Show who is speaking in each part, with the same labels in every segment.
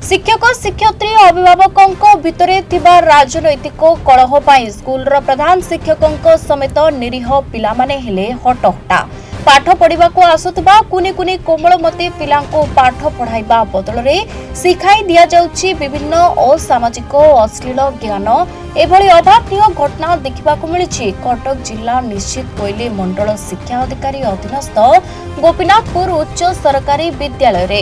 Speaker 1: शिक्षक शिक्षयित्री अभिभावकों भितरे थिबा राजनैतिक कलह पाई स्कूलर प्रधान शिक्षकों समेत निरीह पिला माने हेले हटहटा पाठ पढ़ा को आसुवा कुनी कुनी कोमलमती पिला पाठ पढ़ाइबा बदल में शिखाई दि जाउछि विभिन्न असामाजिक अश्लील ज्ञान एभली अभावनीय घटना देखा मिली कटक जिला निश्चित कोइली मंडल शिक्षा अधिकारी अधीनस्थ गोपीनाथपुर उच्च सरकारी विद्यालय रे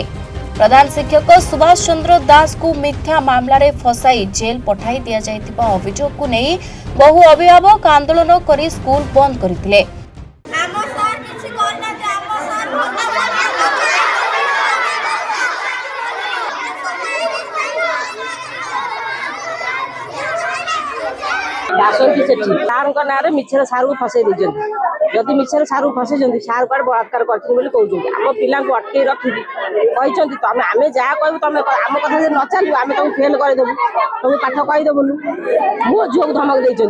Speaker 1: प्रधान शिक्षक सुभाष चंद्र दास को मिथ्या मामला रे फसाई जेल पठाई दिया जायतिबा अभियोग को नहीं बहु अभिभावक आंदोलन करी स्कूल बंद करथिले।
Speaker 2: आसती से सार ना मिछर सार को फसई दे जदि मिछर सार को फसई सार कड़े बलात्कार कर आम पिला अटकई रखी तुम आम जहाँ कह तुम आम कथा न चलो आम तुम फेल करदेबू तुम पाठ कहीदेबुनु मो झील को धमक देते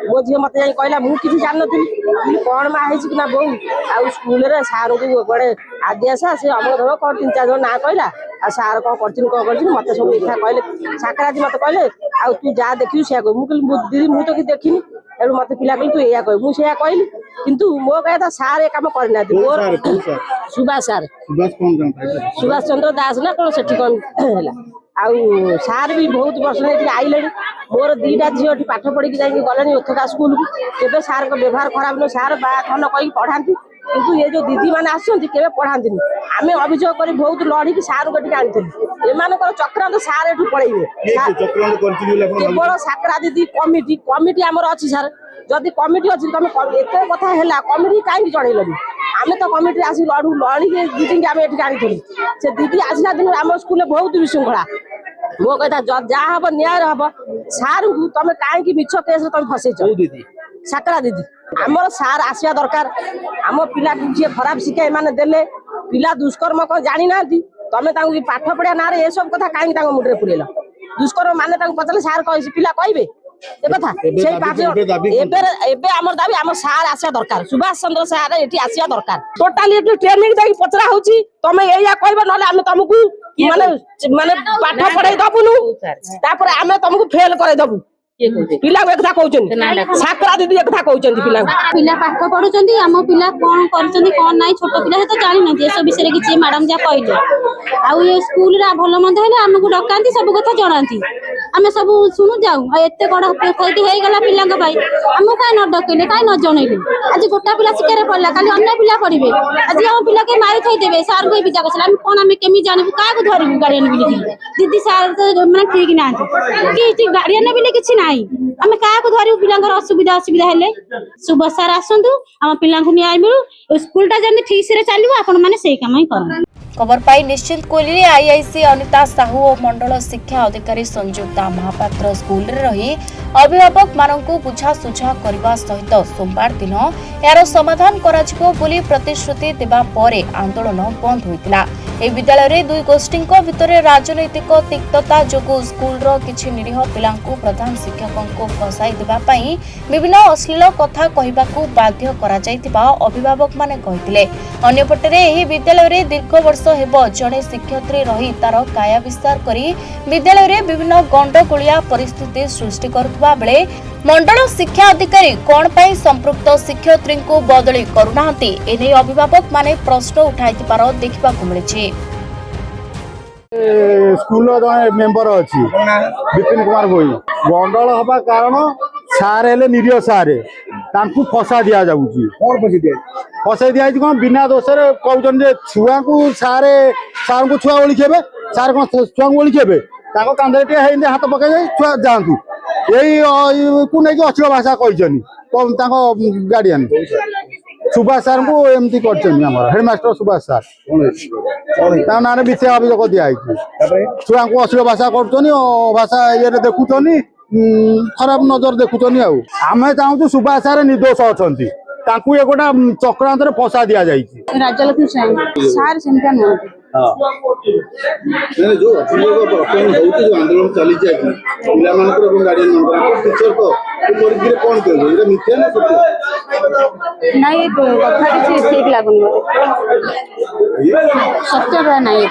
Speaker 2: मो झी मत जा कहला मुझे जान नी कौन माँ ना बो आ स्कूल सार को बड़े आदिआसा से अमक धमक कौन 3-4 जन ना कहला आ सार कौन कर मत सब इच्छा कहले साकराजी मत कहले आ तू जा देखिलु से दीदी मुझे तो कि देखनी एवं मत पिला कहली तू या कह मुझे कहली किंतु मो कह सार ए कम करना सुभाष सार सुभाष चंद्र दास ना कौन से कौन है सार भी बहुत वर्ष आइले मोर 2टा झील पाठ पढ़ी गले ओथका स्कूल को सार का व्यवहार खराब न सार बान कही पढ़ाती किंतु ये जो दीदी मैंने आसते पढ़ाती आम अभियोग कर बहुत लड़ी सार को आनी एम चक्रांत सार एठू पड़े केवल साकरा दीदी कमिटी कमिटी आमर अच्छी सार जदि कमिटी अच्छी तुम एत कथा है कमिटी कहीं जनइल आम तो कमिटी आस लड़ू लड़ी दीदी आम ये आनी से दीदी आसला दिन आम स्कूल बहुत विशृंखला मो कथा जहाँ हम न्याय हम सार को तुम कहीं मिछ केस तुम फसई साकरा दीदी आमर सार आसवा दरकार आम पिला जी खराब शिक्षा एम देले पिला दुष्कर्म कौन जानी ना तुम पाठ पढ़ा ना ये सब कथा कहीं मुंडे पुरेल दुष्कर्म माने पचारे सार कह पिला कहे कथा आमर दाबी आम सार आसा दरकार सुभाष चंद्र सार ये आसा दरकार टोटाली ट्रेनिंग देकी पचरा होची तुम या कहब ना आम तुमको माने माने पाठ पढ़ाई दबुनु तापर आम तुमको फेल करे दबु पिला एक कहते साकरा दीदी एक कहते पिला
Speaker 3: पाठ पढ़ुं आम पिला कौन कर छोट पिला तो जानी ना सब विषय किसी मैडम जहाँ कहले आउ स्कूल भल मंद आमको डकाती सब कथा जनाती आम सब शुणु जाऊँ एत बड़ क्षति होगा पिला आमको कहीं न डकले कहीं न जनइले आज गोटा पिला शिकार पड़ा कल अन्य पिला पढ़े आज आम पिला के मारी थईदे सार को विदा कर कौन आम केमी जानू क्या धरबू गार्डियन बिल दीदी सार मैंने ठीक ना कि गार्डियन बिल किसी ना आम क्या धरबू पिला असुविधा असुविधा हेले सुभाष सार आसतु आम पिला न्याय मिलू स्कूलटा जमी ठीक से चलो आपण मैंने से कम ही कर
Speaker 1: खबर पाई निश्चित कोइली आईआईसी अनिता साहू और मंडल शिक्षा अधिकारी संयुक्ता महापात्र स्कूल रे रही अभिभावक मानकु बुझासुझा करने सहित सोमवार दिन यार समाधान कराजिबो बोली प्रतिश्रुति देबा परे आंदोलन बंद होइतिला। ए विद्यालय रे दुई गोष्ठी भितर राजनैतिक तिक्तता जोगु स्कूल रो किछि निरीह पिलांकु प्रधान शिक्षकों फसाई देबा पई विभिन्न अश्लील कथा कहिबाकू बाध्य करा जायतिबा अभिभावक माने कहितिले। अन्यपटे एही विद्यालय रे दीर्घ वर्ष हेबो जणे शिक्षयित्री रही तार काया विस्तार करी विद्यालय रे विभिन्न गंडगोलिया परिस्थिति सृष्टि करुवा बेले मंडल शिक्षा अधिकारी कौन पाई संपृक्त शिक्षयित्री को बदली करुनाहांती एने अभिभावक माने प्रश्न उठाइथिबार देखिबाकू मिलिछि।
Speaker 4: स्कूल मेंबर अच्छी विपिन कुमार भोई गंडल हवा कारण सार हेले निरीह सारे तांकु फसा दिया जाउची फसाई दिया कौन बिना दोष कहते छुआ को सारे सार को छुआ ओली खेबे सार कौन छुआ को ओली खेबे कांधे हाथ पकड़ छुआ जातु यही को लेकिन अश्लील भाषा कही गार्डियन सुभाष सार को एमती हेडमास्टर सुभाष सार ना मिथ्या अभियोग दिखाई छुआ को अश्लील भाषा कर भाषा ये देखुन खराब नजर देखुन आम चाहूँ सुभाष सार निर्दोष अच्छा ତାଙ୍କୁ ଏ ଗୋଟେ ଚକ୍ରାନ୍ତରେ ଫସା ଦିଆଯାଇଛି।
Speaker 3: ରାଜଲକ୍ଷ୍ମୀ ସ୍ୱାଇଁ ସାର୍ ସେମିତିଆ ନୁହନ୍ତି।
Speaker 5: ଯୋଉ ଅଭିଯୋଗ ବର୍ତ୍ତମାନ ହଉଛି ଯୋଉ ଆନ୍ଦୋଳନ ଚାଲିଛି ଆଜି ପିଲାମାନଙ୍କର ଏବଂ ଗାର୍ଡିଆନ ମାନଙ୍କର ଟିଚର ତ ଏ ପରିସ୍ଥିତିରେ କଣ କହିବେ ଏଇଟା ମିଥ୍ୟା ନା ସତ୍ୟ?
Speaker 3: ନାଇଁ ଏ କଥା କିଛି ଠିକ ଲାଗୁନି, ସତ୍ୟତା ନାହିଁ।